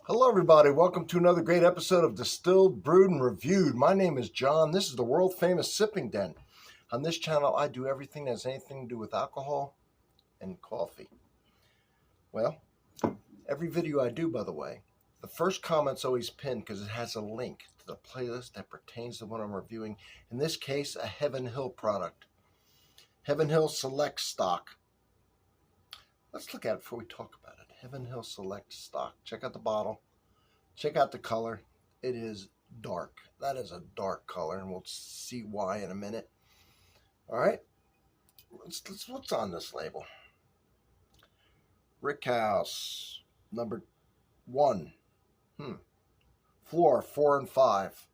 Hello, everybody. Welcome to another great episode of Distilled, Brewed, and Reviewed. My name is John. This is the world-famous Sipping Den. On this channel, I do everything that has anything to do with alcohol and coffee. Well, every video I do, by the way, the first comment's always pinned because it has a link to the playlist that pertains to what I'm reviewing. In this case, a Heaven Hill product. Heaven Hill Select Stock. Let's look at it before we talk about it. Heaven Hill Select Stock. Check out the bottle. Check out the color. It is dark. That is a dark color, and we'll see why in a minute. All right. What's on this label? Rickhouse, number 1. Floor 4 and 5.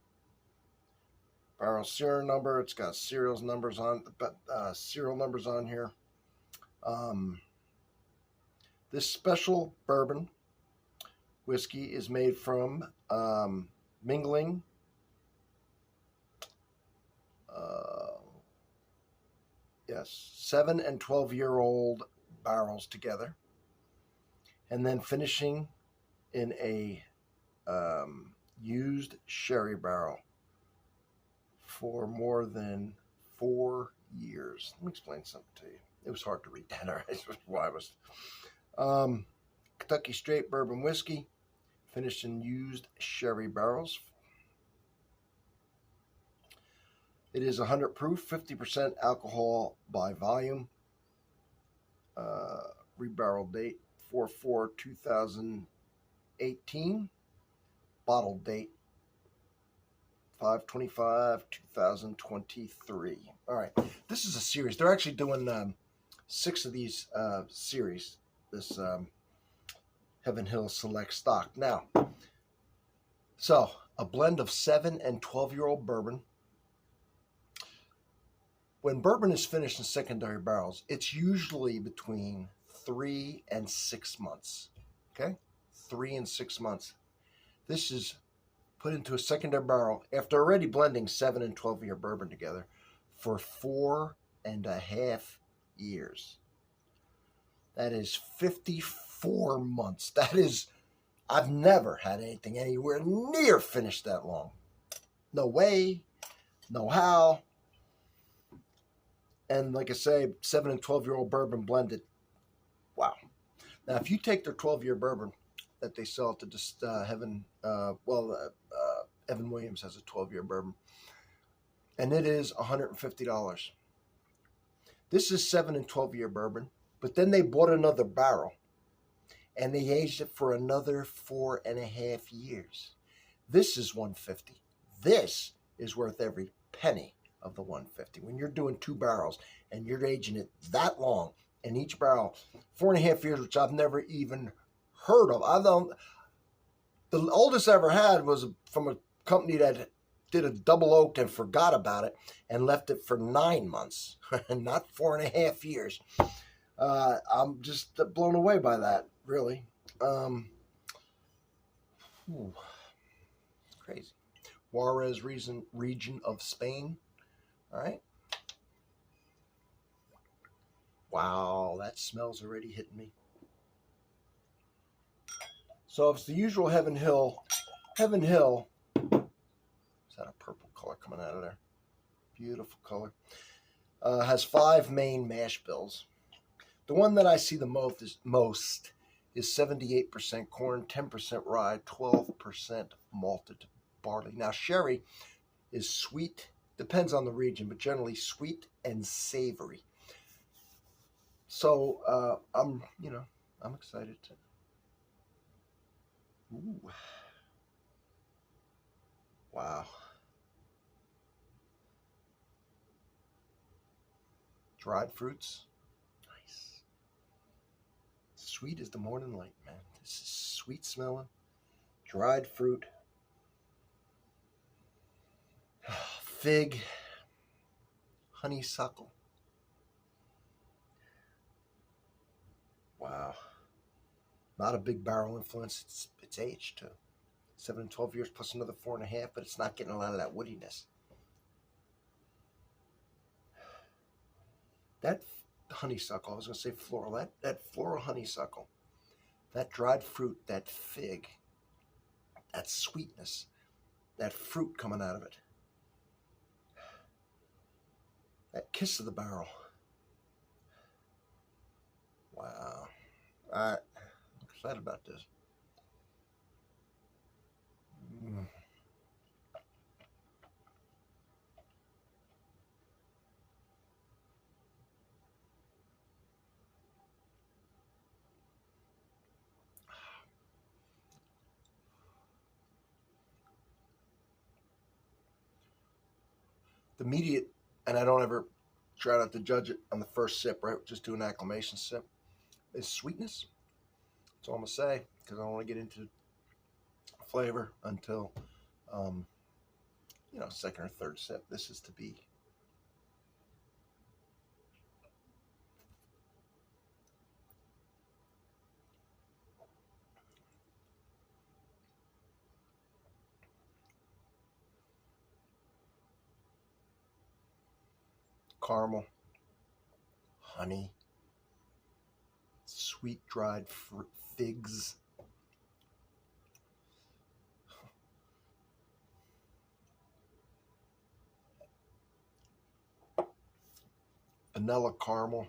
Barrel serial number. It's got serial numbers on here. This special bourbon whiskey is made from mingling yes, 7 and 12-year-old barrels together, and then finishing in a used sherry barrel for more than 4 years. Let me explain something to you. It was hard to read that. All right, that's why I was. Kentucky straight bourbon whiskey, finished in used sherry barrels. It is 100 proof, 50% alcohol by volume. Rebarrel date 4/4/2018. Bottle date 5/25/2023. All right, this is a series. They're actually doing 6 of these series. This Heaven Hill Select Stock. Now, so a blend of 7 and 12-year-old bourbon. When bourbon is finished in secondary barrels, it's usually between 3 and 6 months. Okay? 3 and 6 months. This is put into a secondary barrel after already blending 7 and 12-year bourbon together for 4.5 years. That is 54 months. That is, I've never had anything anywhere near finished that long. No way, no how. And like I say, 7 and 12-year-old bourbon blended. Wow. Now, if you take their 12-year bourbon that they sell to just Evan Williams has a 12-year bourbon, and it is $150. This is 7 and 12-year bourbon, but then they bought another barrel, and they aged it for another 4.5 years. This is $150. This is worth every penny of the $150. When you're doing 2 barrels and you're aging it that long, and each barrel 4.5 years, which I've never even heard of. The oldest I ever had was from a company that did a double oaked and forgot about it and left it for 9 months, not 4.5 years. I'm just blown away by that, really. Crazy. Juarez region of Spain. All right. Wow, that smell's already hitting me. So it's the usual Heaven Hill. Heaven Hill. Is that a purple color coming out of there? Beautiful color. Has 5 main mash bills. The one that I see the most is 78% corn, 10% rye, 12% malted barley. Now, sherry is sweet, depends on the region, but generally sweet and savory. So I'm excited to. Ooh. Wow. Dried fruits. Nice. Sweet as the morning light, man. This is sweet smelling. Dried fruit. Fig. Honeysuckle. Wow. Not a big barrel influence. It's aged too. 7 and 12 years plus another 4.5, but it's not getting a lot of that woodiness. That honeysuckle, I was going to say floral, that floral honeysuckle, that dried fruit, that fig, that sweetness, that fruit coming out of it. That kiss of the barrel. Wow. I'm excited about this. Mm. The immediate, and I don't ever try not to judge it on the first sip, right? Just do an acclimation sip. Is sweetness. That's all I'm going to say, because I don't want to get into flavor until, second or third sip. This is to be caramel, honey, sweet dried figs, vanilla caramel.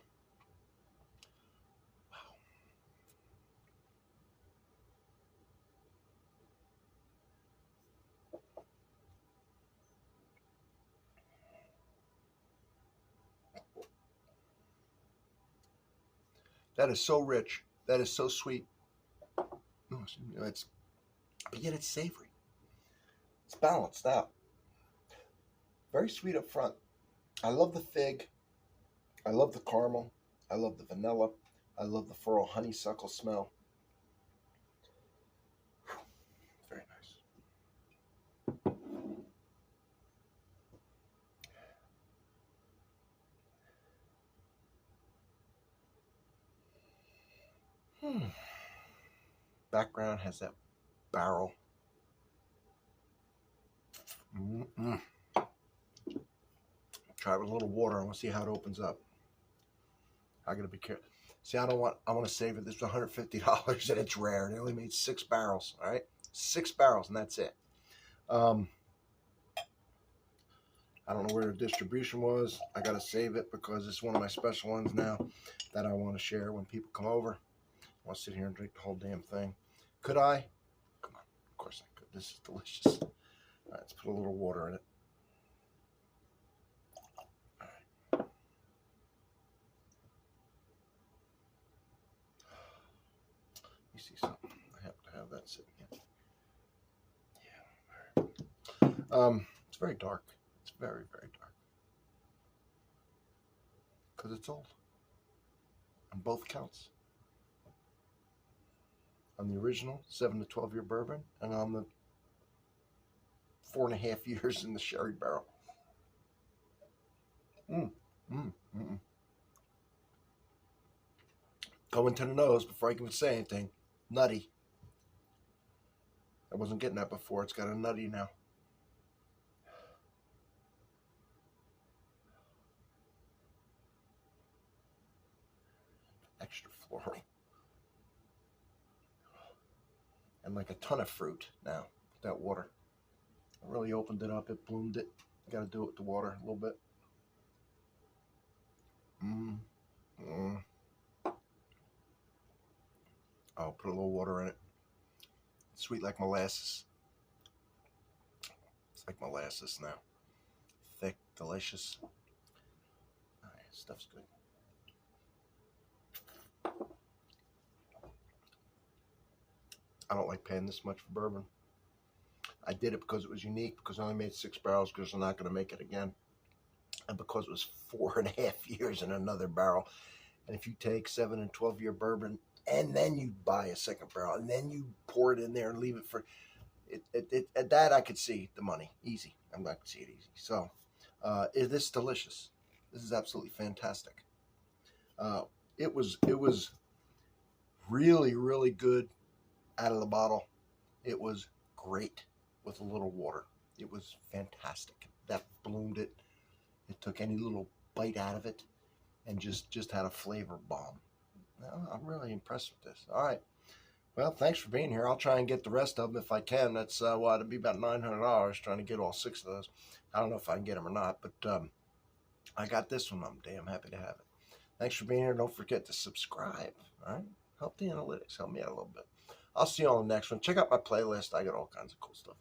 That is so rich. That is so sweet. It's, but yet it's savory. It's balanced out. Very sweet up front. I love the fig. I love the caramel. I love the vanilla. I love the floral honeysuckle smell. Very nice. Background has that barrel. Try it with a little water. I want to see how it opens up. I gotta be careful. See, I want to save it. This was $150 and it's rare. They only made 6 barrels. All right, 6 barrels and that's it. I don't know where the distribution was. I gotta save it because it's one of my special ones now that I want to share when people come over. I want to sit here and drink the whole damn thing. Could I? Come on. Of course I could. This is delicious. All right, let's put a little water in it. All right. Let me see something. I happen to have that sitting here. Yeah. All right. It's very dark. It's very, very dark. Because it's old. On both counts. On the original 7 to 12 year bourbon, and on the 4.5 years in the sherry barrel. Going to the nose before I can say anything. Nutty. I wasn't getting that before. It's got a nutty now. Extra floral. And like a ton of fruit now with that water. I really opened it up. It bloomed it. Got to do it with the water a little bit. I'll put a little water in it. It's sweet like molasses. It's like molasses now. Thick, delicious. All right, stuff's good. I don't like paying this much for bourbon. I did it because it was unique, because I only made 6 barrels, because I'm not going to make it again. And because it was 4.5 years in another barrel. And if you take 7 and 12 year bourbon, and then you buy a second barrel, and then you pour it in there and leave it for it at that, I could see the money easy. I'm not going to see it easy. So it is delicious. This is absolutely fantastic. It was really, really good out of the bottle. It was great with a little water. It was fantastic. That bloomed it. It took any little bite out of it and just had a flavor bomb. I'm really impressed with this. All right. Well, thanks for being here. I'll try and get the rest of them if I can. That's what, it'd be about $900 trying to get all 6 of those. I don't know if I can get them or not, but I got this one. I'm damn happy to have it. Thanks for being here. Don't forget to subscribe. All right. Help the analytics. Help me out a little bit. I'll see you on the next one. Check out my playlist. I got all kinds of cool stuff.